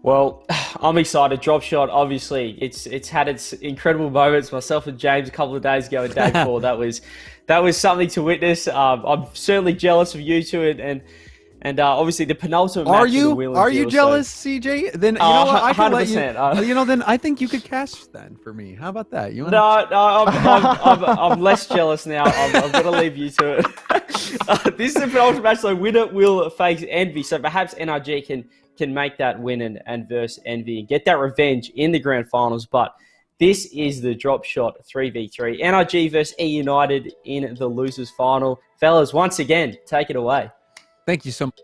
Well, I'm excited. Drop shot, obviously, it's had its incredible moments. Myself and James a couple of days ago in day four. That was something to witness. I'm certainly jealous of you two, and obviously the penultimate Are match in the you? Wheeling Are you Deal, jealous, CJ? Then you know what? I can let you. 100%. You know, then I think you could cast then for me. How about that? You want? No, I'm less jealous now. I'm going to leave you to it. This is the penultimate match, so winner will face Envy. So perhaps NRG can make that win and verse Envy and get that revenge in the grand finals. But this is the drop shot 3v3. NRG versus eUnited in the losers final. Fellas, once again, take it away. Thank you so much.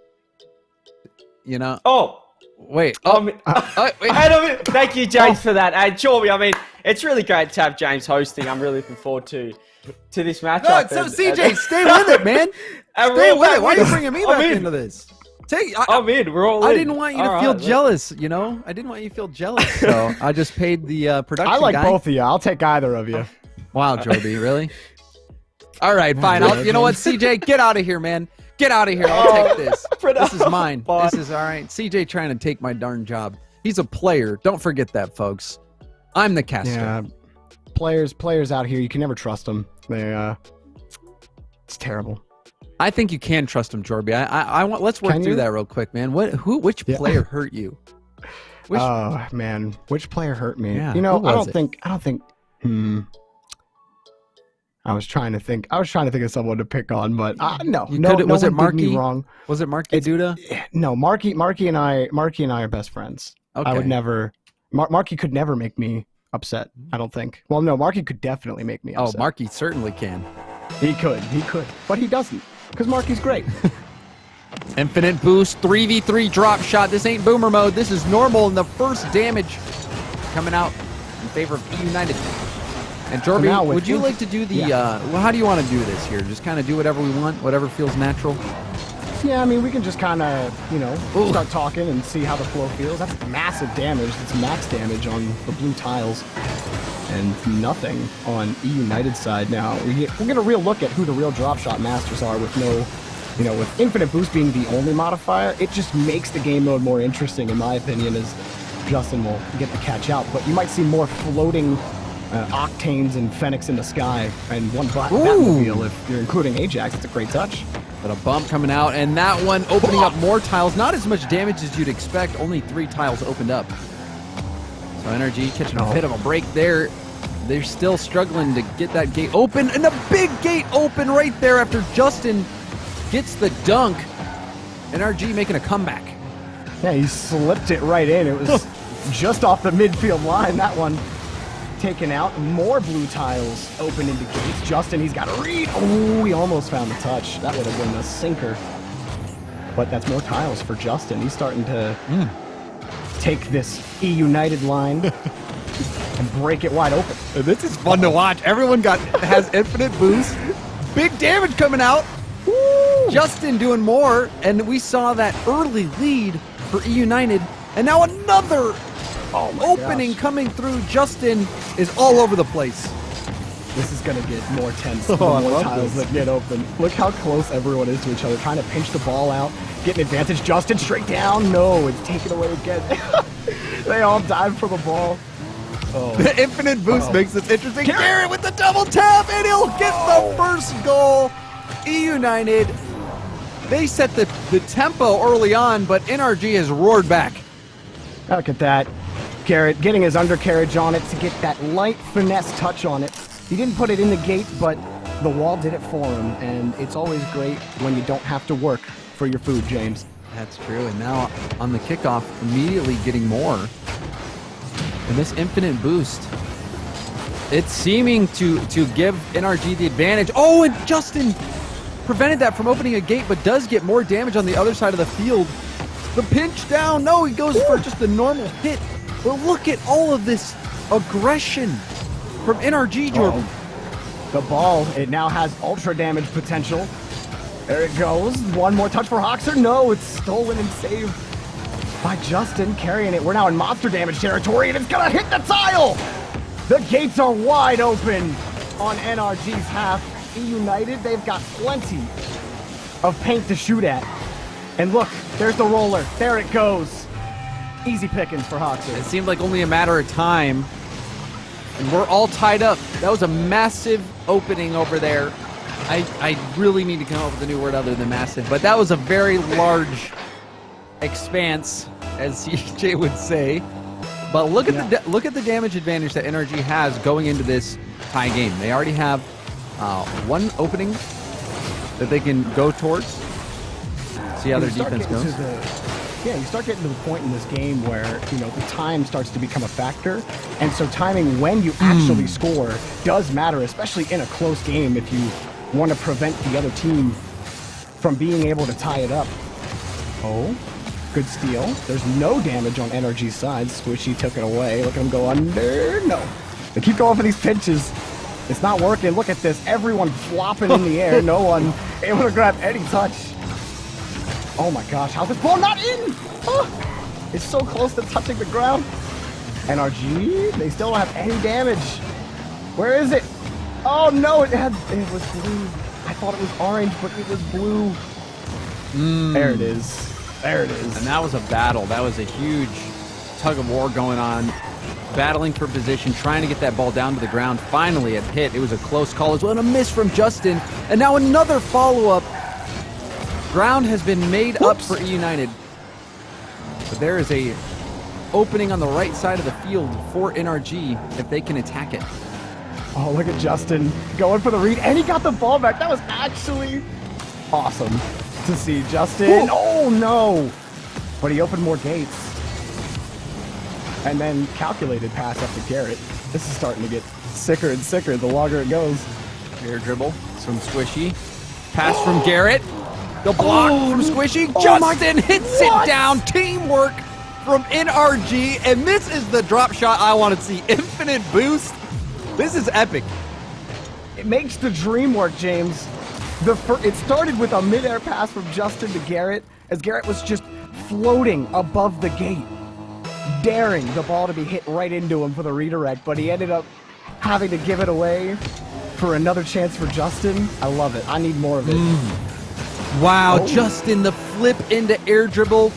You know. Oh. Wait. Wait. Thank you, James, for that. And Jorby, I mean, it's really great to have James hosting. I'm really looking forward to this matchup. No, so CJ, stay with it, man. Stay with it. Why are you bringing me back into this? I'm in. We're all in. I didn't want you to feel jealous, you know? I didn't want you to feel jealous, so I just paid the production I like guy. both of you. I'll take either of you. Wow, Jorby, really? All right, fine. You know what, CJ? Get out of here, man. Get out of here. I'll take this. This is mine. This is all right. CJ trying to take my darn job. He's a player. Don't forget that, folks. I'm the caster. Yeah. Players out here, you can never trust them. It's terrible. I think you can trust him, Jorby. I want. Let's work through that real quick, man. Which player hurt you? Oh man, which player hurt me? Yeah, you know, I don't think. I was trying to think of someone to pick on, but no. Was it Marky? Wrong. Was it Marky Duda? No, Marky and I are best friends. Okay. I would never. Marky could never make me upset. I don't think. Well, no, Marky could definitely make me upset. Oh, Marky certainly can. He could, but he doesn't, because Marky's great. Infinite boost, 3v3 drop shot. This ain't boomer mode. This is normal, and the first damage coming out in favor of eUnited. And Jorby, would you like to do the, well, how do you want to do this here? Just kind of do whatever we want, whatever feels natural? Yeah, I mean, we can just kind of, you know, start talking and see how the flow feels. That's massive damage. That's max damage on the blue tiles. And nothing on eUnited side now. We're getting a real look at who the real drop shot masters are with no, you know, with infinite boost being the only modifier. It just makes the game mode more interesting, in my opinion, as Justin will get to catch out. But you might see more floating Octanes and Fenix in the sky, and one Batmobile if you're including Ajax. It's a great touch. But a bump coming out, and that one opening up more tiles. Not as much damage as you'd expect. Only 3 tiles opened up. So NRG catching a bit of a break there. They're still struggling to get that gate open, and a big gate open right there after Justin gets the dunk. NRG making a comeback. Yeah, he slipped it right in. It was just off the midfield line. That one taken out. More blue tiles open into gates. Justin, he's got a read. Oh, he almost found the touch. That would have been a sinker. But that's more tiles for Justin. He's starting to take this eUnited line and break it wide open. This is fun to watch. Everyone has infinite boost. Big damage coming out. Woo! Justin doing more, and we saw that early lead for eUnited. And now another opening coming through. Justin is all over the place. This is going to get more tense the more tiles that get open. Look how close everyone is to each other, trying to pinch the ball out, get an advantage. Justin straight down. No, it's taken away again. They all dive for the ball. The infinite boost makes this interesting. Garrett with the double tap, and he'll get the first goal. eUnited, they set the tempo early on, but NRG has roared back. Look at that. Garrett getting his undercarriage on it to get that light finesse touch on it. He didn't put it in the gate, but the wall did it for him, and it's always great when you don't have to work for your food, James. That's true, and now on the kickoff, immediately getting more. And this infinite boost, it's seeming to give NRG the advantage. Oh, and Justin prevented that from opening a gate, but does get more damage on the other side of the field. The pinch down. No, he goes for just a normal hit. But look at all of this aggression from NRG, Jordan. The ball, it now has ultra damage potential. There it goes. One more touch for Hoxer. No, it's stolen and saved by Justin, carrying it. We're now in monster damage territory, and it's gonna hit the tile! The gates are wide open on NRG's half. eUnited, they've got plenty of paint to shoot at. And look, there's the roller. There it goes. Easy pickings for Hoxer. It seemed like only a matter of time. And we're all tied up. That was a massive opening over there. I really need to come up with a new word other than massive, but that was a very large expanse, as CJ would say. But look at look at the damage advantage that NRG has going into this tie game. They already have one opening that they can go towards. See how their defense goes. Yeah, you start getting to the point in this game where, you know, the time starts to become a factor. And so timing when you actually score does matter, especially in a close game if you want to prevent the other team from being able to tie it up. Oh, good steal. There's no damage on NRG's side. Squishy took it away. Look at him go under. No. They keep going for these pinches. It's not working. Look at this. Everyone flopping in the air. No one able to grab any touch. Oh my gosh, how's this ball not in? Oh, it's so close to touching the ground. NRG, they still don't have any damage. Where is it? Oh no, it was blue. I thought it was orange, but it was blue. There it is. There it is. And that was a battle. That was a huge tug of war going on. Battling for position, trying to get that ball down to the ground. Finally, it hit. It was a close call as well, and a miss from Justin. And now another follow-up. Ground has been made up for eUnited. But there is a opening on the right side of the field for NRG if they can attack it. Oh, look at Justin going for the read, and he got the ball back. That was actually awesome to see. Justin, oh no! But he opened more gates. And then calculated pass up to Garrett. This is starting to get sicker and sicker the longer it goes. Air dribble from Squishy. Pass from Garrett. The block from Squishy. Justin hits it down. Teamwork from NRG. And this is the drop shot I want to see. Infinite boost. This is epic. It makes the dream work, James. It started with a mid-air pass from Justin to Garrett, as Garrett was just floating above the gate, daring the ball to be hit right into him for the redirect, but he ended up having to give it away for another chance for Justin. I love it. I need more of it. Wow, Justin, the flip into air dribble.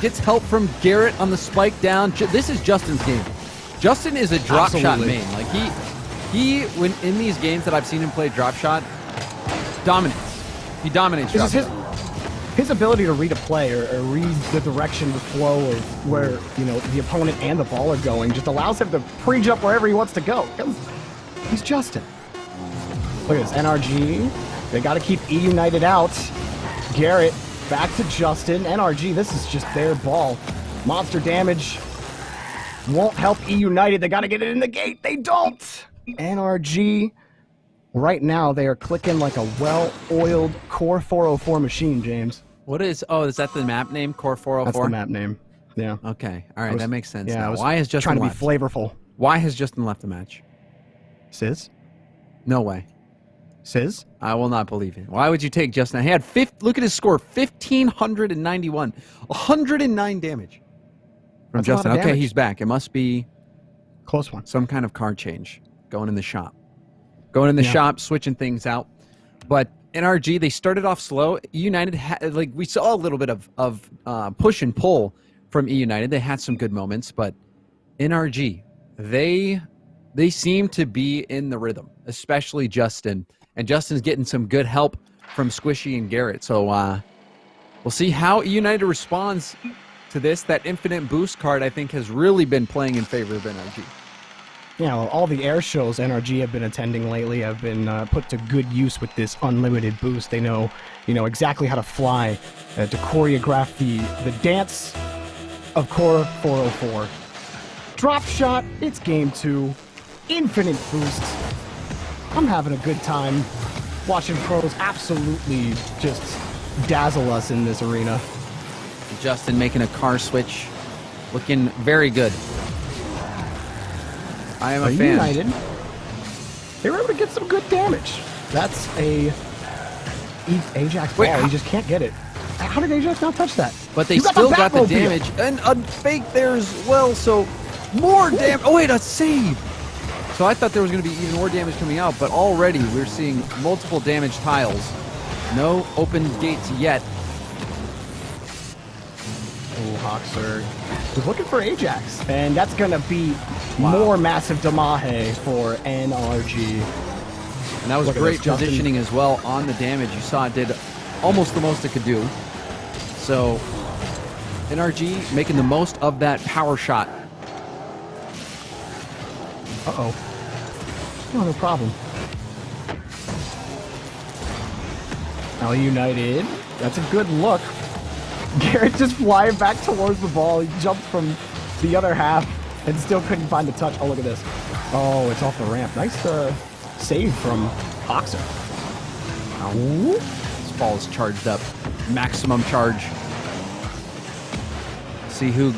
Gets help from Garrett on the spike down. This is Justin's game. Justin is a drop shot main. Like he when in these games that I've seen him play drop shot, dominates. He dominates drop shot. His ability to read a play or read the direction, the flow of where, you know, the opponent and the ball are going just allows him to pre-jump wherever he wants to go. He's Justin. Look at this, NRG. They got to keep eUnited out. Garrett back to Justin. NRG, this is just their ball. Monster damage won't help eUnited. They got to get it in the gate. They don't. NRG, right now, they are clicking like a well-oiled Core 404 machine, James. What is, is that the map name, Core 404? That's the map name, yeah. Okay, all right, that makes sense now. Why has Justin trying left? to be flavorful. Why has Justin left the match? Sizz? No way. Sizz? I will not believe it. Why would you take Justin? He had look at his score, 1,591. 109 damage from Justin. Okay, he's back. It must be close one. Some kind of card change going in the shop. Going in the shop, switching things out. But NRG, they started off slow. eUnited, like we saw a little bit of push and pull from eUnited. They had some good moments, but NRG, they seem to be in the rhythm, especially Justin. And Justin's getting some good help from Squishy and Garrett. So we'll see how eUnited responds to this. That infinite boost card, I think, has really been playing in favor of NRG. Yeah, well, all the air shows NRG have been attending lately have been put to good use with this unlimited boost. They know, exactly how to fly, to choreograph the dance of Core 404. Drop shot, it's game 2. Infinite boost. I'm having a good time watching pros absolutely just dazzle us in this arena. Justin making a car switch, looking very good. I am a fan. United, they were able to get some good damage. That's a Ajax ball. He just can't get it. How did Ajax not touch that? But they still got the damage. And a fake there as well, so more damage. Oh, wait, a save. So I thought there was going to be even more damage coming out, but already we're seeing multiple damage tiles. No open gates yet. Oh, Hoxer was looking for Ajax, and that's going to be more massive Damahe for NRG. And that was great positioning as well on the damage. You saw it did almost the most it could do. So NRG making the most of that power shot. Uh-oh. No problem. Now eUnited. That's a good look. Garrett just flying back towards the ball. He jumped from the other half and still couldn't find the touch. Oh, look at this. Oh, it's off the ramp. Nice save from Hoxer. This ball is charged up. Maximum charge. See who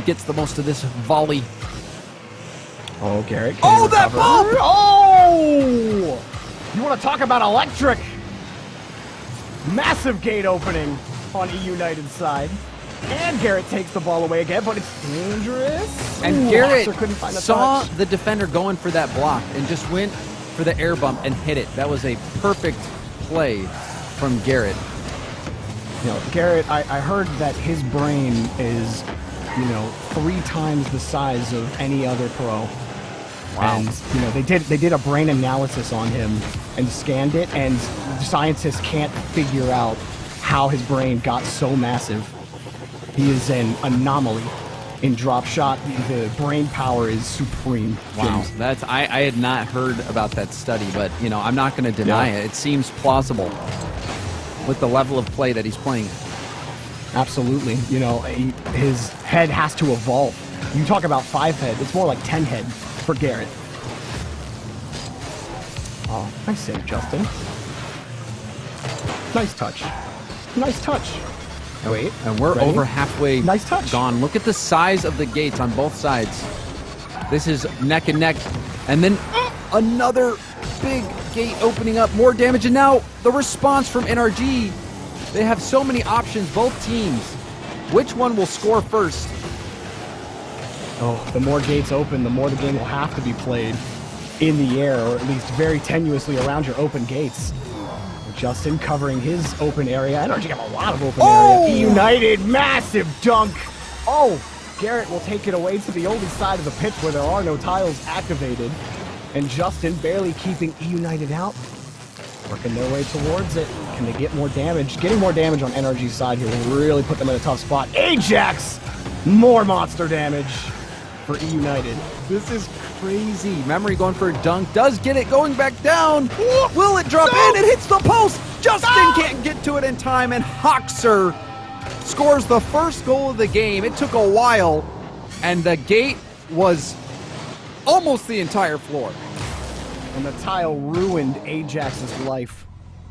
gets the most of this volley. Oh, Garrett. Oh, that bump! Oh! You want to talk about electric? Massive gate opening on eUnited's side. And Garrett takes the ball away again, but it's dangerous. And Garrett couldn't find the saw touch. the defender going for that block and just went for the air bump and hit it. That was a perfect play from Garrett. You know, Garrett, I heard that his brain is, 3 times the size of any other pro. Wow. And they did a brain analysis on him and scanned it, and scientists can't figure out how his brain got so massive. He is an anomaly in drop shot. The brain power is supreme. Wow, that's I had not heard about that study, but I'm not going to deny it. It seems plausible with the level of play that he's playing. Absolutely. His head has to evolve. You talk about 5 head, it's more like 10 head for Garrett. Oh, nice save, Justin. Nice touch. Nice touch. Oh, wait. And we're ready? over halfway Nice touch. gone. Look at the size of the gates on both sides. This is neck and neck. And then another big gate opening up, more damage. And now the response from NRG. They have so many options, both teams. Which one will score first? Oh, the more gates open, the more the game will have to be played in the air, or at least very tenuously around your open gates. Justin covering his open area. NRG have a lot of open area. eUnited, massive dunk. Oh, Garrett will take it away to the only side of the pitch where there are no tiles activated. And Justin barely keeping eUnited out. Working their way towards it. Can they get more damage? Getting more damage on NRG's side here will really put them in a tough spot. Ajax! More monster damage for eUnited. This is crazy. Memory going for a dunk. Does get it going back down. Will it drop in? It hits the post. Justin can't get to it in time, and Hoxer scores the first goal of the game. It took a while, and the gate was almost the entire floor. And the tile ruined Ajax's life.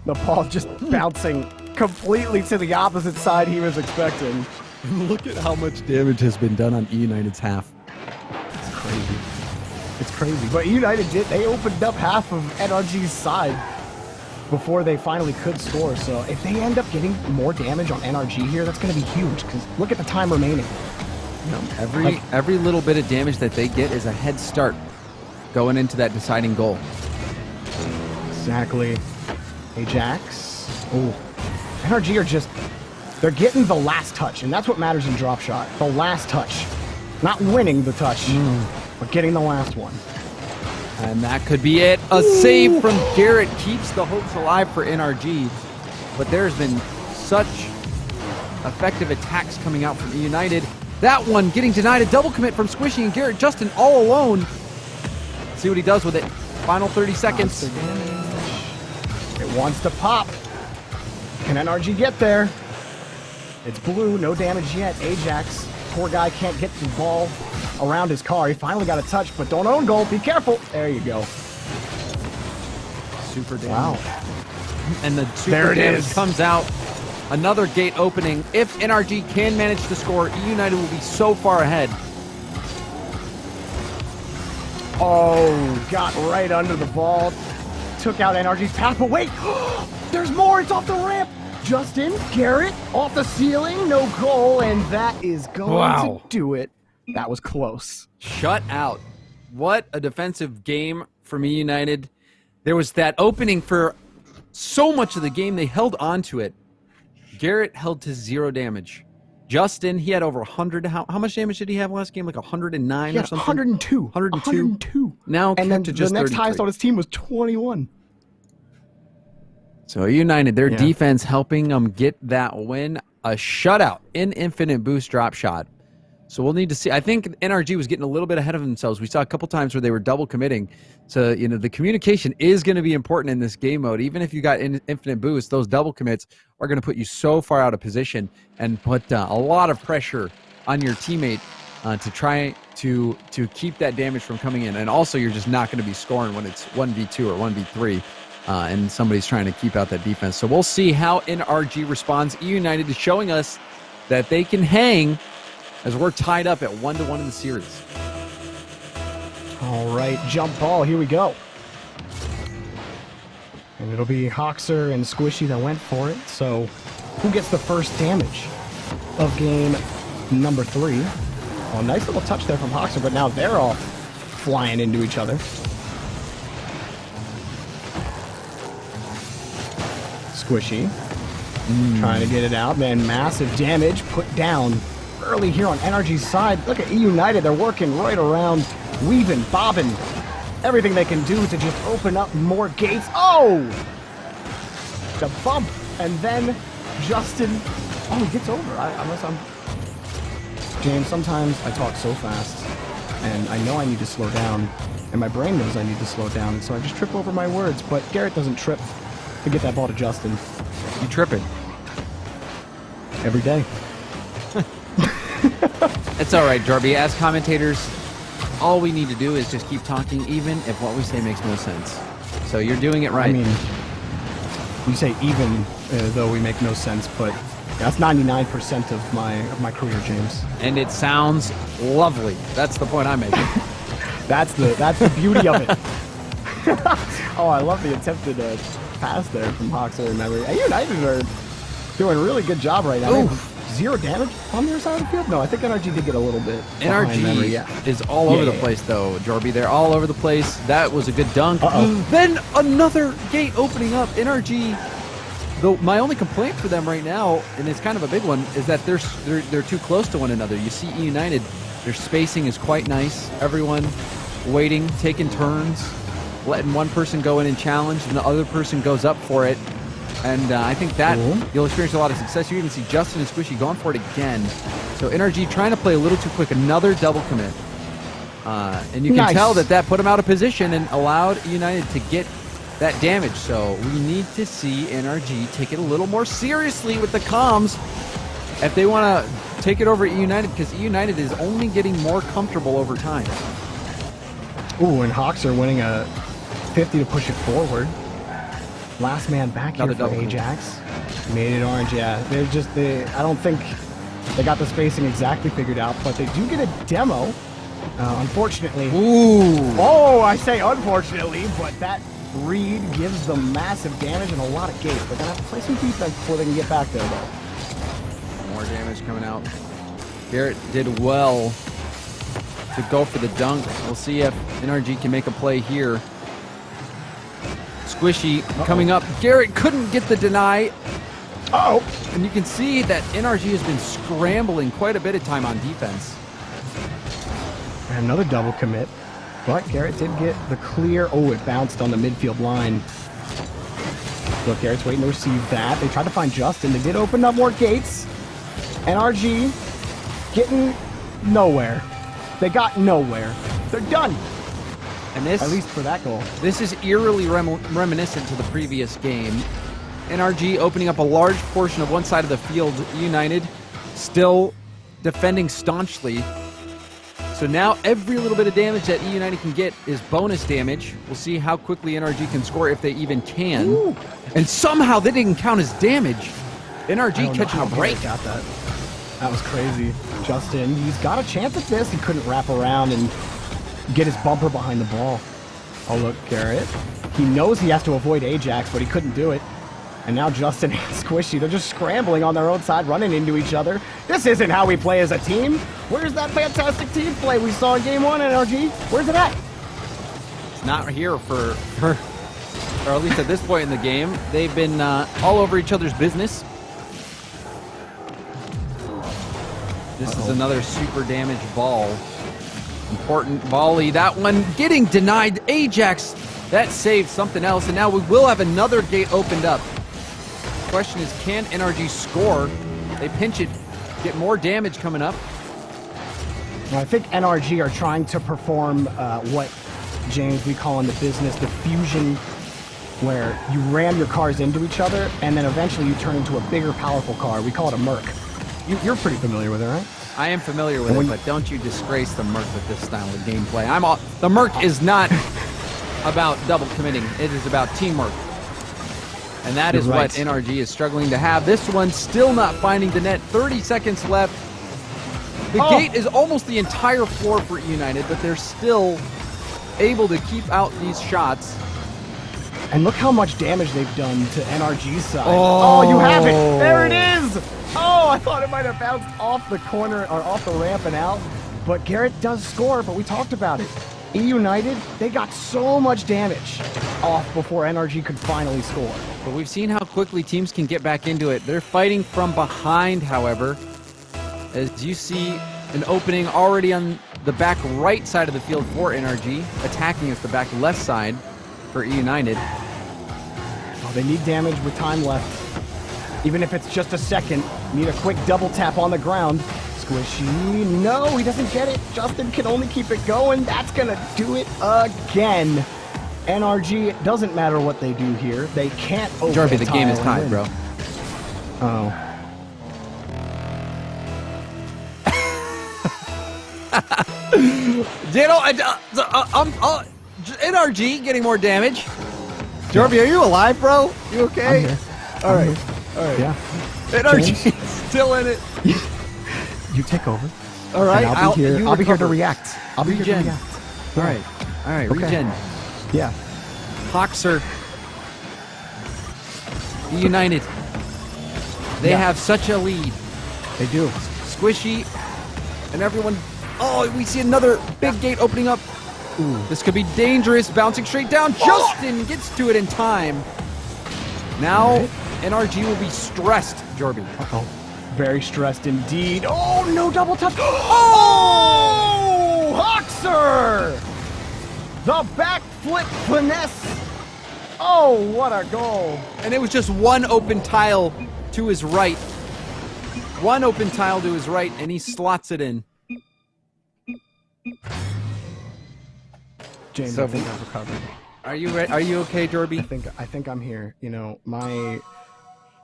The ball just bouncing completely to the opposite side he was expecting. Look at how much damage has been done on eUnited's half. It's crazy. It's crazy. But eUnited they opened up half of NRG's side before they finally could score. So if they end up getting more damage on NRG here, that's going to be huge, because look at the time remaining. Every little bit of damage that they get is a head start going into that deciding goal. Exactly. Ajax. Oh, NRG they're getting the last touch, and that's what matters in drop shot. The last touch. Not winning the touch, but getting the last one. And that could be it. A save from Garrett keeps the hopes alive for NRG. But there's been such effective attacks coming out from eUnited. That one getting denied. A double commit from Squishy and Garrett Justin all alone. See what he does with it. Final 30 seconds. It wants to pop. Can NRG get there? It's blue, no damage yet. Ajax, poor guy can't get the ball around his car. He finally got a touch, but don't own goal. Be careful. There you go. Super damage. Wow. And the super damage comes out. Another gate opening. If NRG can manage to score, eUnited will be so far ahead. Oh, got right under the ball. Took out NRG's path, but wait! There's more! It's off the ramp! Justin, Garrett, off the ceiling, no goal, and that is going to do it. That was close. Shut out. What a defensive game from eUnited. There was that opening for so much of the game. They held on to it. Garrett held to 0 damage. Justin, he had over 100. How much damage did he have last game? Like 109 He or had something? 102. 102. Now and then to just the next 33. highest on his team was 21. So United, their Yeah. defense helping them get that win. A shutout in Infinite Boost drop shot. So we'll need to see. I think NRG was getting a little bit ahead of themselves. We saw a couple times where they were double committing. So, the communication is going to be important in this game mode. Even if you got Infinite Boost, those double commits are going to put you so far out of position and put a lot of pressure on your teammate to try to keep that damage from coming in. And also, you're just not going to be scoring when it's 1v2 or 1v3. And somebody's trying to keep out that defense. So we'll see how NRG responds. eUnited is showing us that they can hang as we're tied up at 1-1 in the series. All right, jump ball. Here we go. And it'll be Hoxer and Squishy that went for it. So who gets the first damage of game number 3? Oh, nice little touch there from Hoxer, but now they're all flying into each other. Squishy trying to get it out. Man, massive damage put down early here on NRG's side. Look at eUnited. They're working right around, weaving, bobbing, everything they can do to just open up more gates. Oh! The bump. And then Justin. Oh, he gets over. Unless I'm... James, sometimes I talk so fast, and I know I need to slow down, and my brain knows I need to slow down, and so I just trip over my words. But Garrett doesn't trip to get that ball to Justin. You tripping? Every day. It's all right, Jorby. As commentators, all we need to do is just keep talking, even if what we say makes no sense. So you're doing it right. I mean, you say even though we make no sense, but that's 99% of my career, James. And it sounds lovely. That's the point I'm making. That's the beauty of it. Oh, I love the attempted pass there from Hoxer and memory. eUnited are doing a really good job right now. Ooh. 0 damage on their side of the field? No, I think NRG did get a little bit behind memory, NRG yeah. is all over the place, though, Jorby. They're all over the place. That was a good dunk. Then another gate opening up. NRG, though, my only complaint for them right now, and it's kind of a big one, is that they're too close to one another. You see eUnited, their spacing is quite nice. Everyone waiting, taking turns, letting one person go in and challenge, and the other person goes up for it. And I think that you'll experience a lot of success. You even see Justin and Squishy going for it again. So NRG trying to play a little too quick. Another double commit. And you can tell that put them out of position and allowed United to get that damage. So we need to see NRG take it a little more seriously with the comms if they want to take it over eUnited, because eUnited is only getting more comfortable over time. Ooh, and Hawks are winning a 50 to push it forward. Last man back here for Ajax. Made it orange, yeah. I don't think they got the spacing exactly figured out, but they do get a demo. Unfortunately. Ooh. Oh, I say unfortunately, but that read gives them massive damage and a lot of gates. They're going to have to play some defense before they can get back there, though. More damage coming out. Garrett did well to go for the dunk. We'll see if NRG can make a play here. Squishy coming up. Garrett couldn't get the deny. And you can see that NRG has been scrambling quite a bit of time on defense. And another double commit. But Garrett did get the clear. Oh, it bounced on the midfield line. Look, Garrett's waiting to receive that. They tried to find Justin. They did open up more gates. NRG getting nowhere. They got nowhere. They're done. And this, at least for that goal. This is eerily reminiscent to the previous game. NRG opening up a large portion of one side of the field. United still defending staunchly. So now every little bit of damage that eUnited can get is bonus damage. We'll see how quickly NRG can score, if they even can. Ooh. And somehow they didn't count as damage. NRG catching a break. Got that. That was crazy. Justin, he's got a chance at this. He couldn't wrap around and get his bumper behind the ball. Oh, look, Garrett. He knows he has to avoid Ajax, but he couldn't do it. And now Justin and Squishy, they're just scrambling on their own side, running into each other. This isn't how we play as a team. Where's that fantastic team play we saw in Game 1, NRG? Where's it at? It's not here or at least at this point in the game. They've been all over each other's business. This is another super damaged ball. Important volley. That one getting denied. Ajax, that saved something else. And now we will have another gate opened up. Question is, can NRG score? They pinch it, get more damage coming up. Well, I think NRG are trying to perform what, James, we call in the business the fusion, where you ram your cars into each other, and then eventually you turn into a bigger, powerful car. We call it a Merc. You're pretty familiar with it, right? I am familiar with it, but don't you disgrace the Merc with this style of gameplay. The Merc is not about double committing. It is about teamwork. And that is what NRG is struggling to have. This one still not finding the net. 30 seconds left. The gate is almost the entire floor for eUnited, but they're still able to keep out these shots. And look how much damage they've done to NRG's side. Oh, you have it. There it is. Oh, I thought it might have bounced off the corner or off the ramp and out. But Garrett does score, but we talked about it. eUnited, they got so much damage off before NRG could finally score. But we've seen how quickly teams can get back into it. They're fighting from behind, however. As you see an opening already on the back right side of the field for NRG, attacking us the back left side for eUnited. Oh, they need damage with time left. Even if it's just a second, need a quick double tap on the ground. Squishy, no, he doesn't get it. Justin can only keep it going. That's gonna do it again. NRG, it doesn't matter what they do here. They can't open Jarby, the game is tied, bro. Oh. NRG getting more damage. Jarby, are you alive, bro? You okay? I'm here. All right. Yeah. NRG still in it. You take over. All right. I'll be here to react. I'll be here to Regen. react. All right. Okay. Regen. Yeah. Hoxer. eUnited. They have such a lead. They do. Squishy and everyone. Oh, we see another big gate opening up. Ooh. This could be dangerous. Bouncing straight down. Justin gets to it in time. Now NRG will be stressed, Jorby. Uh-oh. Very stressed indeed. Oh, no double touch. Oh! Hoxer! The backflip finesse. Oh, what a goal. And it was just one open tile to his right. One open tile to his right, and he slots it in. James, I think I've recovered. Are you ready? Are you okay, Jorby? I think I'm here. You know,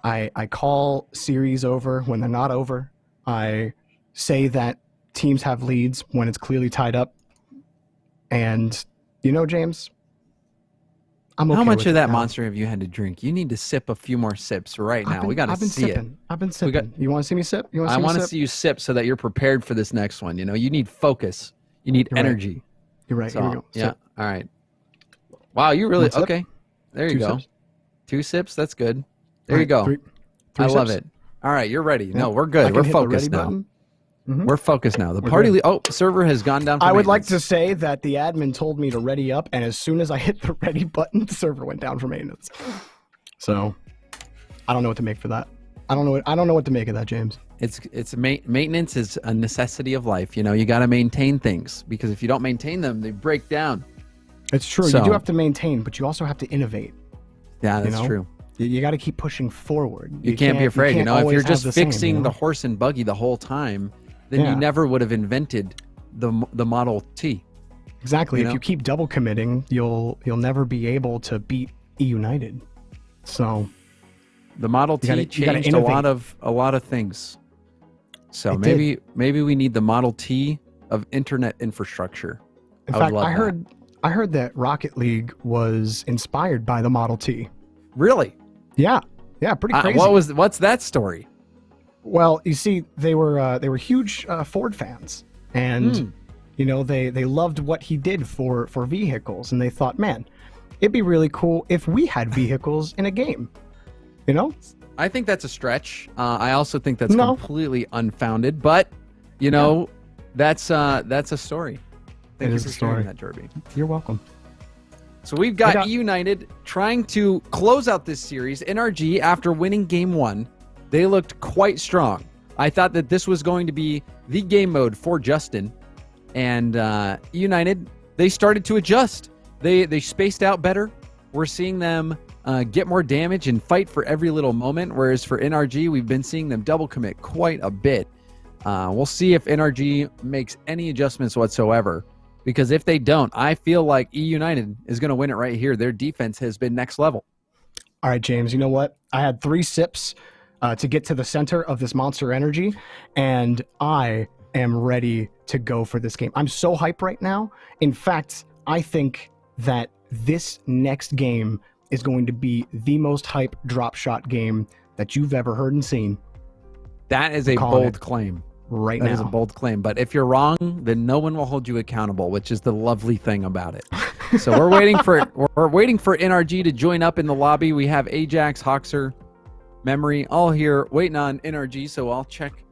I call series over when they're not over. I say that teams have leads when it's clearly tied up. And you know, James, I'm okay. How much with of that now. monster have you had to drink? You need to sip a few more sips right now. We got to see it. I've been sipping. You want to see me sip? I want to see you sip so that you're prepared for this next one. You know, you need focus. You need energy. Right. You're right. So, here we go. Yeah. All right. Wow, you really okay? There you go. Sips. 2 sips. That's good. There you go. Three I love sips. it. All right, you're ready. Yeah. No, we're good. We're focused now. Mm-hmm. We're focused now. The party. Server has gone down. For I would like maintenance. to say that the admin told me to ready up, and as soon as I hit the ready button, the server went down for maintenance. So, I don't know what to make for that. I don't know what to make of that, James. Maintenance is a necessity of life. You know, you got to maintain things because if you don't maintain them, they break down. It's true. So, you do have to maintain, but you also have to innovate. Yeah, that's true. You got to keep pushing forward. You can't be afraid. You know, if you're just fixing the same, horse and buggy the whole time, then you never would have invented the Model T. Exactly. You if know? you keep double committing, you'll never be able to beat eUnited. So the Model T changed a lot of things. So maybe we need the Model T of internet infrastructure. In fact, I heard that Rocket League was inspired by the Model T. Really? Yeah, pretty crazy. What's that story? Well, you see, they were huge Ford fans, and you know they loved what he did for vehicles, and they thought, man, it'd be really cool if we had vehicles in a game. You know? I think that's a stretch. I also think that's completely unfounded, but you know, that's a story. Thank you for sharing that, Jorby. You're welcome. So we've got eUnited trying to close out this series. NRG, after winning game 1, they looked quite strong. I thought that this was going to be the game mode for Justin. And eUnited, they started to adjust. They spaced out better. We're seeing them get more damage and fight for every little moment, whereas for NRG, we've been seeing them double commit quite a bit. We'll see if NRG makes any adjustments whatsoever, because if they don't, I feel like eUnited is going to win it right here. Their defense has been next level. All right, James, you know what? I had 3 sips to get to the center of this Monster Energy, and I am ready to go for this game. I'm so hyped right now. In fact, I think that this next game is going to be the most hype drop shot game that you've ever heard and seen. That is a bold claim. Right now. That is a bold claim. But if you're wrong, then no one will hold you accountable, which is the lovely thing about it. So we're waiting for NRG to join up in the lobby. We have Ajax, Hoxer, Memory, all here waiting on NRG. So I'll check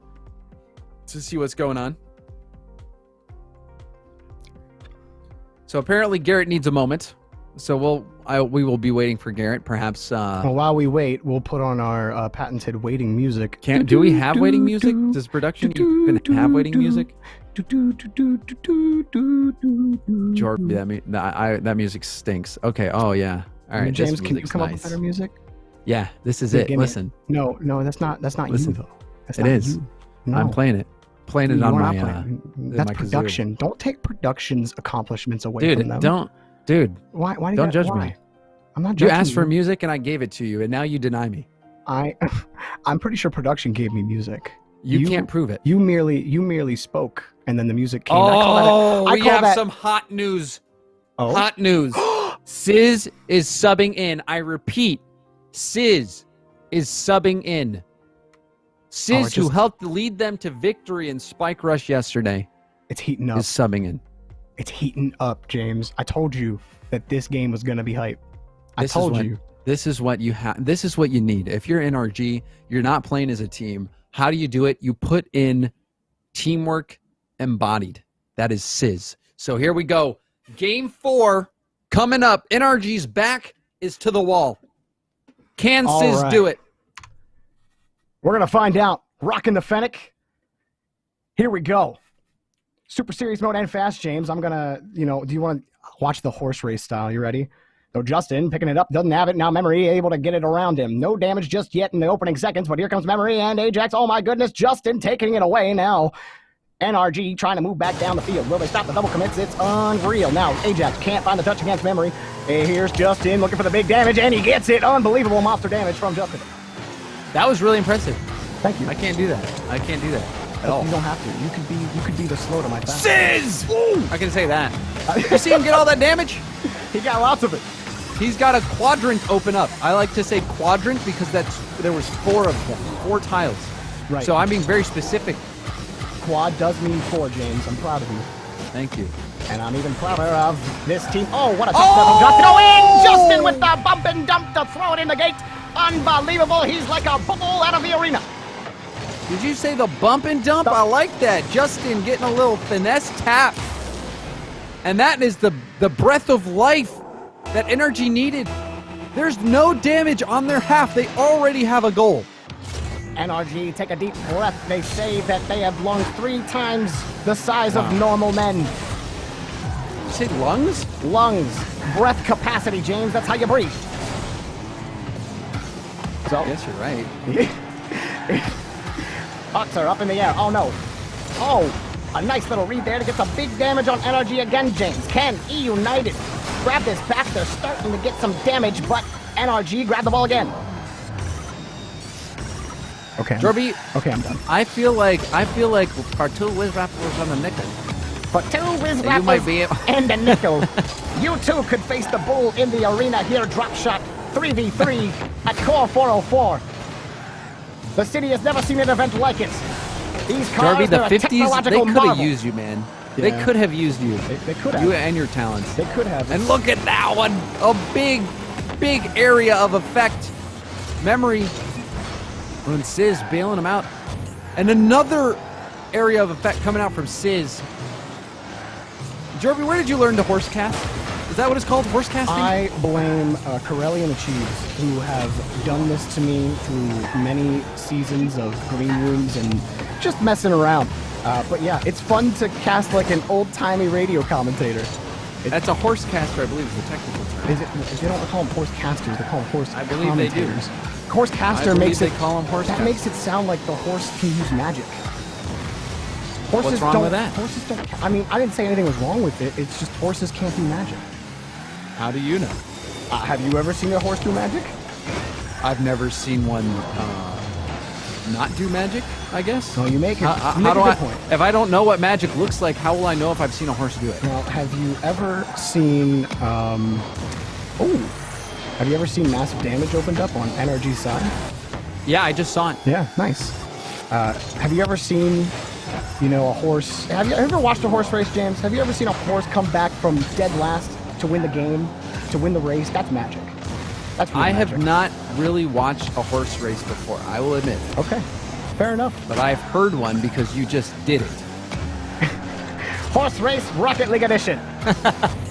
to see what's going on. So apparently Garrett needs a moment. So we will be waiting for Garrett. Perhaps. Well, while we wait, we'll put on our patented waiting music. Do we have waiting music? Does production even have waiting music? Jorby, that music stinks. Okay. Oh yeah. All right. James, can you come up with better music? Yeah, this is it. Listen. No, that's not you though. It is. No. I'm playing it. Playing it on my. That's my production. Don't take production's accomplishments away from them. Dude, why don't judge me. I'm not judging you. Asked for music and I gave it to you, and now you deny me. I'm pretty sure production gave me music. You can't prove it. You merely spoke, and then the music came. Oh, we have some hot news. Oh? Hot news. Sizz is subbing in. I repeat, Sizz is subbing in. Sizz, who helped lead them to victory in Spike Rush yesterday, it's heating up. Is subbing in. It's heating up, James. I told you that this game was going to be hype. I told you. This is what you have. This is what you need. If you're NRG, you're not playing as a team. How do you do it? You put in teamwork embodied. That is Sizz. So here we go. Game 4 coming up. NRG's back is to the wall. Can Sizz do it? We're going to find out. Rocking the Fennec. Here we go. Super serious mode and fast, James. I'm going to, do you want to watch the horse race style? You ready? So Justin picking it up, doesn't have it. Now Memory able to get it around him. No damage just yet in the opening seconds, but here comes Memory and Ajax. Oh my goodness, Justin taking it away now. NRG trying to move back down the field. Will they stop the double commits? It's unreal. Now Ajax can't find the touch against Memory. Here's Justin looking for the big damage, and he gets it. Unbelievable monster damage from Justin. That was really impressive. Thank you. I can't do that. You don't have to. You could be the slow to my fast. Sizz! I can say that. You see him get all that damage? He got lots of it. He's got a quadrant open up. I like to say quadrant because there was 4 of them, 4 tiles. Right. So I'm being very specific. Quad does mean 4, James. I'm proud of you. Thank you. And I'm even prouder of this team. Oh, what a touchdown from Justin. Oh, in! Justin with the bump and dump to throw it in the gate. Unbelievable. He's like a ball out of the arena. Did you say the bump and dump? I like that. Justin getting a little finesse tap. And that is the breath of life that NRG needed. There's no damage on their half. They already have a goal. NRG take a deep breath. They say that they have lungs 3 times the size of normal men. You say lungs? Lungs. Breath capacity, James. That's how you breathe. So, yes, you're right. Hoxer up in the air. Oh, no. Oh, a nice little read there to get some big damage on NRG again, James. Can eUnited grab this back? They're starting to get some damage, but NRG grab the ball again. Okay. Jorby. Okay, I'm done. I feel like part 2 Wiz Rapper was on the nickel. For 2 Wiz Rappers and a nickel. You too could face the bull in the arena here. Drop shot 3v3 at Core 404. The city has never seen an event like it. These cars, Jorby, the 50s, they could have used you, man. Yeah. They could have used you. They could have. You and your talents. They could have. And look at that one. A big area of effect. Memory. And Sizz bailing him out. And another area of effect coming out from Sizz. Jorby, where did you learn to horse cast? Is that what it's called? Horse casting? I blame Corellian Achieves, who have done this to me through many seasons of green rooms and just messing around. But yeah, it's fun to cast like an old-timey radio commentator. That's a horse caster, I believe, is the technical term. Is it? They don't call them horse casters. They call them horse I believe they do. commentators. Horse caster makes they it. call them horse that casters. makes it sound like the horse can use magic. Horses What's wrong don't, with that? Horses don't. I mean, I didn't say anything was wrong with it. It's just horses can't do magic. How do you know? Have you ever seen a horse do magic? I've never seen one not do magic, I guess. No, you make it. How you make do a I, good point. if I don't know what magic looks like, how will I know if I've seen a horse do it? Now, have you ever seen? Have you ever seen massive damage opened up on NRG's side? Yeah, I just saw it. Yeah, nice. Have you ever seen, a horse? Have you ever watched a horse race, James? Have you ever seen a horse come back from dead last to win the game, to win the race? That's magic. That's real I magic. have not really watched a horse race before, I will admit. Okay, fair enough. But I've heard one because you just did it. Horse Race Rocket League Edition.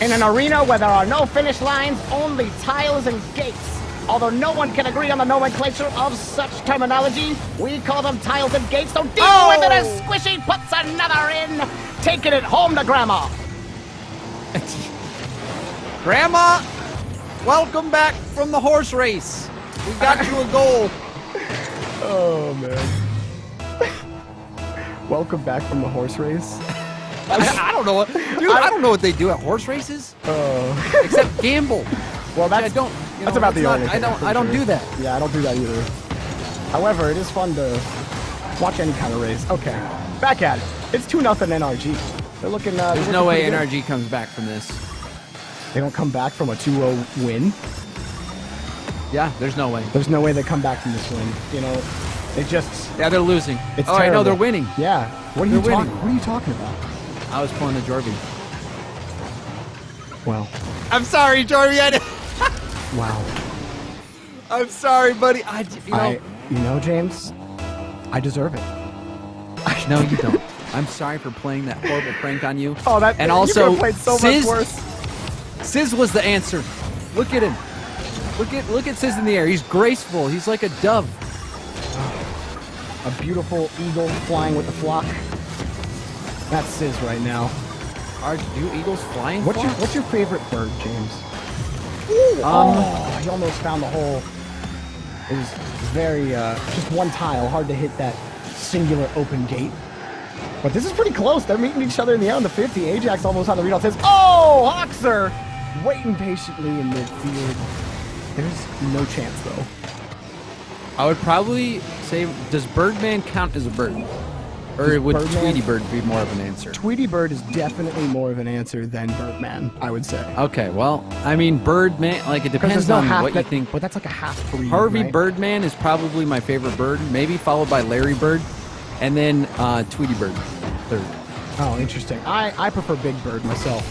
In an arena where there are no finish lines, only tiles and gates. Although no one can agree on the nomenclature of such terminology, we call them tiles and gates, so deal with it as Squishy puts another in, taking it home to Grandma. Grandma, welcome back from the horse race. We got you a goal. Oh, man. Welcome back from the horse race. I don't know what, dude. I don't know what they do at horse races. Except gamble. Well, Which I that's don't. that's about the only I thing. don't. I don't do that. Yeah, I don't do that either. However, it is fun to watch any kind of race. Okay, back at it. It's 2-0 NRG. They're looking. There's no way NRG comes back from this. They don't come back from a 2-0 win. Yeah, there's no way. There's no way they come back from this win. They just. Yeah, they're losing. It's oh, I know terrible. they're winning. Yeah. What are They're you talking? winning. What are you talking about? I was pulling the Jorby. Well. I'm sorry, Jorby. Wow. I'm sorry, buddy. James, I deserve it. No, you don't. I'm sorry for playing that horrible prank on you. Oh, that. And you also, could've played so Sizz, much worse. Sizz was the answer. Look at him. Look at Sizz in the air. He's graceful. He's like a dove. A beautiful eagle flying with the flock. That's Sizz right now. Are eagles flying? What's your favorite bird, James? He almost found the hole. It was very just one tile, hard to hit that singular open gate. But this is pretty close. They're meeting each other in the air on the 50. Ajax almost on the read on Sizz. Oh, Hoxer waiting patiently in midfield. There's no chance though. I would probably say, does Birdman count as a bird? Or would Tweety Bird be more of an answer? Tweety Bird is definitely more of an answer than Birdman, I would say. Okay, well, I mean, Birdman, like, it depends on what you think. But that's like a half breed, Harvey right? Birdman is probably my favorite bird, maybe followed by Larry Bird, and then Tweety Bird third. Oh, interesting. I prefer Big Bird myself.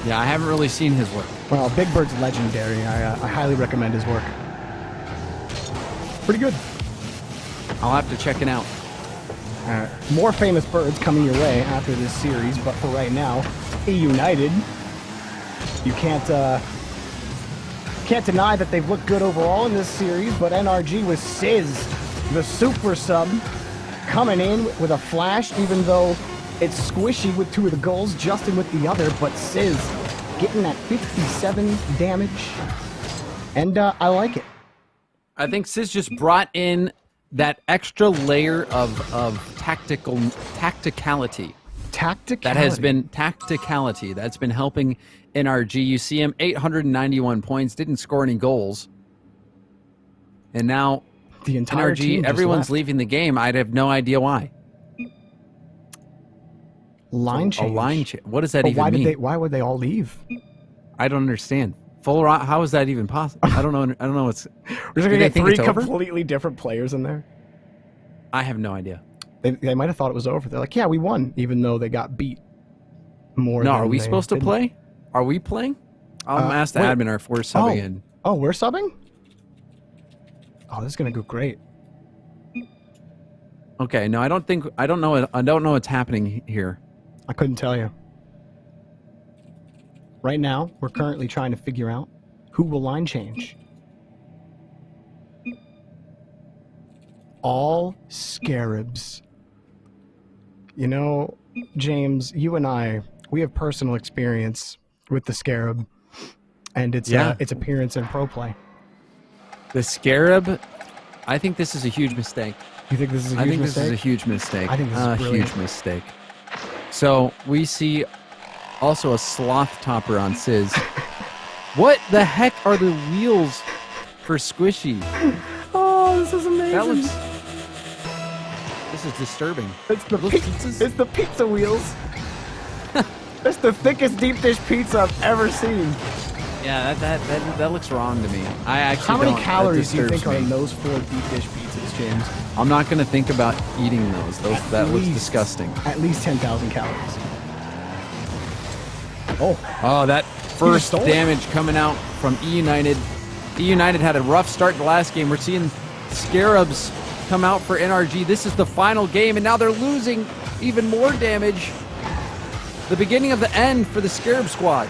Yeah, I haven't really seen his work. Well, Big Bird's legendary. I highly recommend his work. Pretty good. I'll have to check it out. More famous birds coming your way after this series, but for right now, eUnited. You can't deny that they've looked good overall in this series, but NRG with Sizz, the super sub, coming in with a flash, even though it's Squishy with 2 of the goals, Justin with the other, but Sizz getting that 57 damage, and I like it. I think Sizz just brought in that extra layer of tacticality. That has been tacticality. That's been helping NRG. You see him, 891 points, didn't score any goals. And now the entire NRG, team everyone's leaving the game. I'd have no idea why. Line change. A line change. What does that even mean? Why would they all leave? I don't understand. How is that even possible? I don't know. I don't know what's. We're going to get 3 completely different players in there. I have no idea. They might have thought it was over. They're like, yeah, we won, even though they got beat more. No, are we supposed to play? Are we playing? I'll ask the admin if we're subbing in. Oh, we're subbing? Oh, this is gonna go great. Okay, no, I don't know what's happening here. I couldn't tell you. Right now, we're currently trying to figure out who will line change. All Scarabs. You know, James, you and I, we have personal experience with the Scarab and its appearance in pro play. The Scarab, I think this is a huge mistake. You think this is a huge mistake? This is a huge mistake. I think this is brilliant. huge mistake. So we see also a sloth topper on Sizz. What the heck are the wheels for Squishy? Oh, this is amazing. This is disturbing. It's the pizzas? It's the pizza wheels. It's the thickest deep dish pizza I've ever seen. Yeah, that looks wrong to me. I actually How many don't. calories do you think are in me. those 4 deep dish pizzas, James? I'm not going to think about eating those. That looks disgusting. At least 10,000 calories. Oh, that first stole it. damage coming out from eUnited. eUnited had a rough start the last game. We're seeing Scarabs come out for NRG. This is the final game, and now they're losing even more damage. The beginning of the end for the Scarab squad.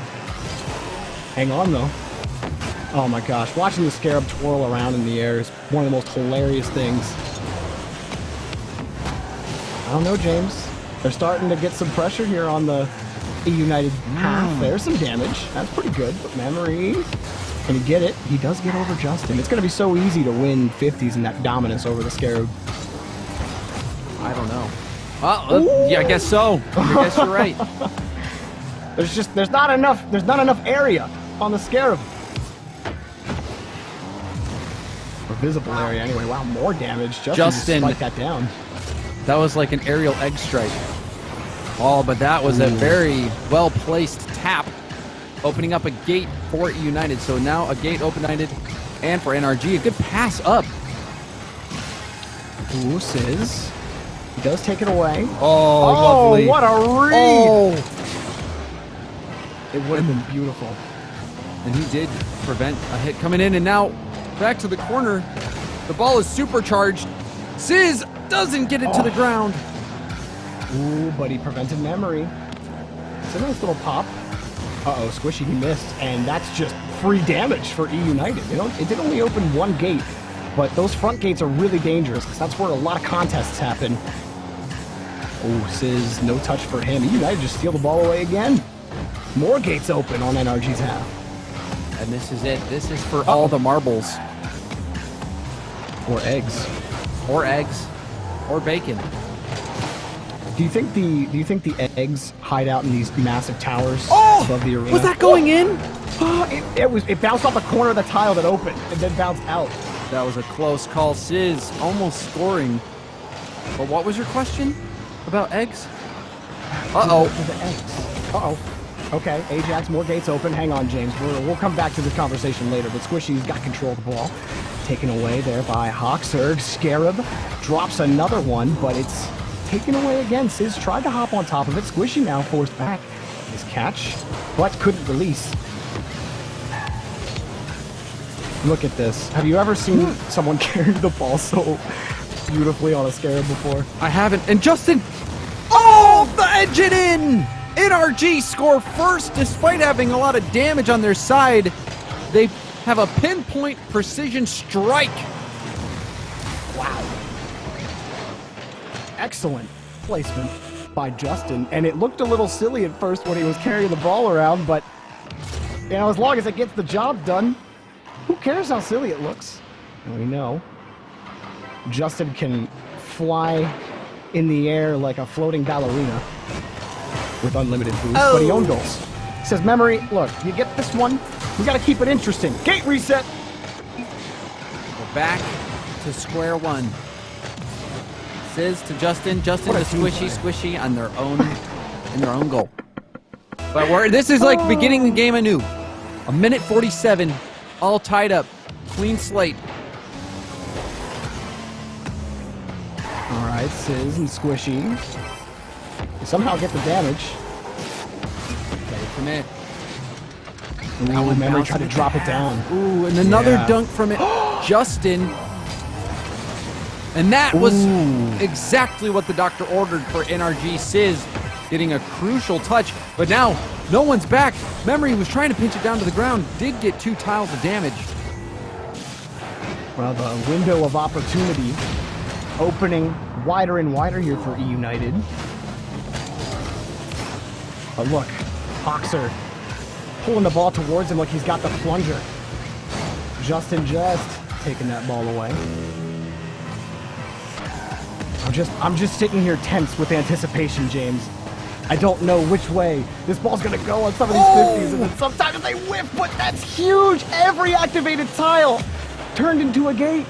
Hang on, though. Oh my gosh, watching the Scarab twirl around in the air is one of the most hilarious things. I don't know, James. They're starting to get some pressure here on the eUnited half. There's some damage. That's pretty good. But Memory, can he get it? He does get over Justin. It's going to be so easy to win 50s in that dominance over the Scarab. I don't know. Well, yeah, I guess so. I guess you're right. There's not enough area on the Scarab. Or visible area anyway. Wow, more damage. Justin just spiked that down. That was like an aerial egg strike. Oh, but that was a very well-placed tap, opening up a gate for eUnited. So now a gate open United and for NRG. A good pass up. Ooh, Sizz. He does take it away. Oh, lovely. What a read! Oh. It would have been beautiful. And he did prevent a hit coming in. And now back to the corner. The ball is supercharged. Sizz doesn't get it to the ground. Ooh, but he prevented Memory. It's a nice little pop. Uh-oh, Squishy, he missed. And that's just free damage for eUnited. It did only open one gate, but those front gates are really dangerous because that's where a lot of contests happen. Oh, Sizz, no touch for him. eUnited just steal the ball away again. More gates open on NRG's half. And this is it. This is for all the marbles. Or eggs. Or eggs. Or bacon. Do you think the eggs hide out in these massive towers above the arena? Was that going in? It bounced off the corner of the tile that opened and then bounced out. That was a close call. Sizz almost scoring. But what was your question about eggs? Uh-oh. The eggs. Uh-oh. Okay, Ajax, more gates open. Hang on, James. We'll come back to this conversation later, but Squishy's got control of the ball. Taken away there by Hawksurge. Scarab drops another one, but it's taken away again. Sizz tried to hop on top of it. Squishy now forced back his catch, but couldn't release. Look at this. Have you ever seen someone carry the ball so beautifully on a Scarab before? I haven't. And Justin! Oh, the engine in! NRG score first despite having a lot of damage on their side. They have a pinpoint precision strike. Wow. Excellent placement by Justin. And it looked a little silly at first when he was carrying the ball around, but as long as it gets the job done, who cares how silly it looks? And we know Justin can fly in the air like a floating ballerina with unlimited boost, but he owned goals. He says, Memory, look, you get this one, we got to keep it interesting. Gate reset. We're back to square one. Sizz to Justin, Justin to Squishy on their own goal. But this is like beginning the game anew. A minute 47, all tied up, clean slate. All right, Sizz and Squishy. They somehow get the damage. Commit. Ooh, Memory tried to drop it down. Ooh, and another dunk from it. Justin. And that was exactly what the doctor ordered for NRG. Sizz getting a crucial touch, but now no one's back. Memory was trying to pinch it down to the ground, did get 2 tiles of damage. Well, the window of opportunity opening wider and wider here for eUnited. But look, Hoxer pulling the ball towards him like he's got the plunger. Justin just taking that ball away. I'm just sitting here tense with anticipation, James. I don't know which way this ball's gonna go on some of these 50s, and then sometimes they whiff, but that's huge! Every activated tile turned into a gate.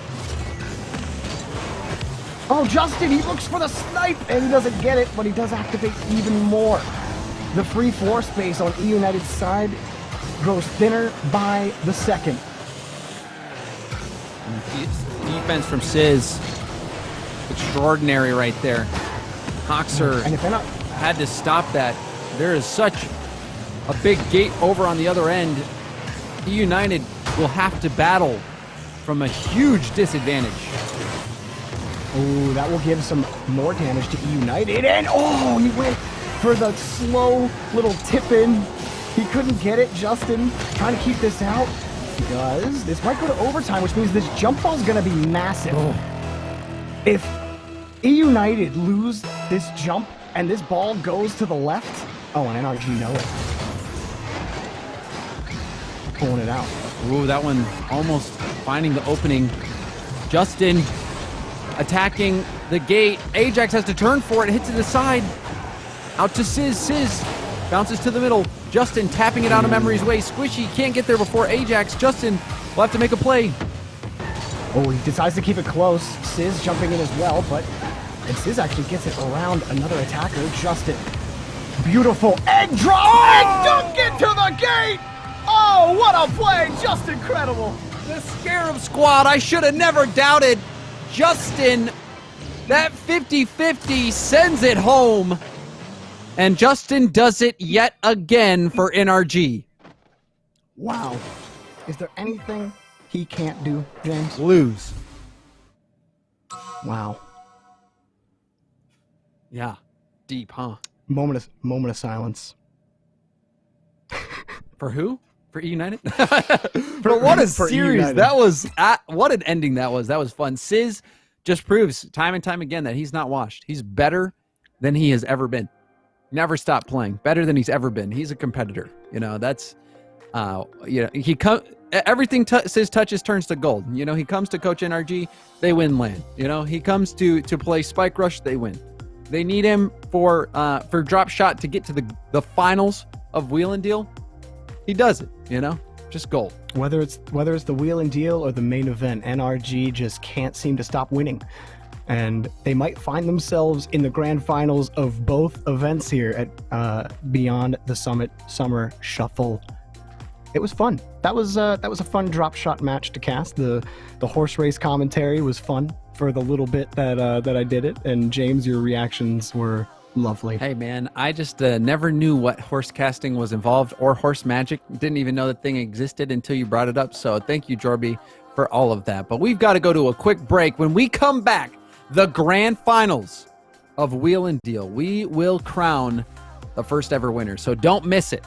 Oh, Justin, he looks for the snipe, and he doesn't get it, but he does activate even more. The free floor space on eUnited's side grows thinner by the second. Defense from Sizz, extraordinary right there. Hoxer And if they're not, had to stop that. There is such a big gate over on the other end. eUnited will have to battle from a huge disadvantage. oh, that will give some more damage to eUnited, and oh, he went for the slow little tip in. He couldn't get it. Justin trying to keep this out. He does. This might go to overtime, which means this jump ball is going to be massive. Oh. If eUnited lose this jump and this ball goes to the left, oh, and NRG know it. Pulling it out. Ooh, that one almost finding the opening. Justin attacking the gate. Ajax has to turn for it. Hits to the side. Out to Sizz. Sizz bounces to the middle. Justin tapping it out of Memory's way. Squishy can't get there before Ajax. Justin will have to make a play. Oh, he decides to keep it close. Sizz jumping in as well, but and Sizz actually gets it around another attacker. Justin, beautiful egg drop and dunk it to the gate. Oh, what a play! Just incredible. The Scarab Squad, I should have never doubted. Justin, that 50-50 sends it home. And Justin does it yet again for NRG. Wow. Is there anything he can't do, James? Lose. Wow. Yeah. Deep, huh? Moment of silence. For who? For eUnited? But what a for series. eUnited. That was, what an ending that was. That was fun. Sizz just proves time and time again that he's not washed. He's better than he has ever been. Never stopped playing. Better than he's ever been. He's a competitor. You know, that's, he everything Sizz touches turns to gold. You know, he comes to coach NRG, they win LAN. You know, he comes to play Spike Rush, they win. They need him for drop shot to get to the finals of Wheel and Deal. He does it, you know, just gold. Whether it's the wheel and deal or the main event, NRG just can't seem to stop winning. And they might find themselves in the grand finals of both events here at Beyond the Summit Summer Shuffle. It was fun. That was a fun drop shot match to cast. The horse race commentary was fun for the little bit that I did it. And James, your reactions were lovely. Hey man, I just never knew what horse casting was involved or horse magic. Didn't even know that thing existed until you brought it up. So thank you, Jorby, for all of that. But we've got to go to a quick break. When we come back, the grand finals of Wheel and Deal. We will crown the first ever winner. So don't miss it.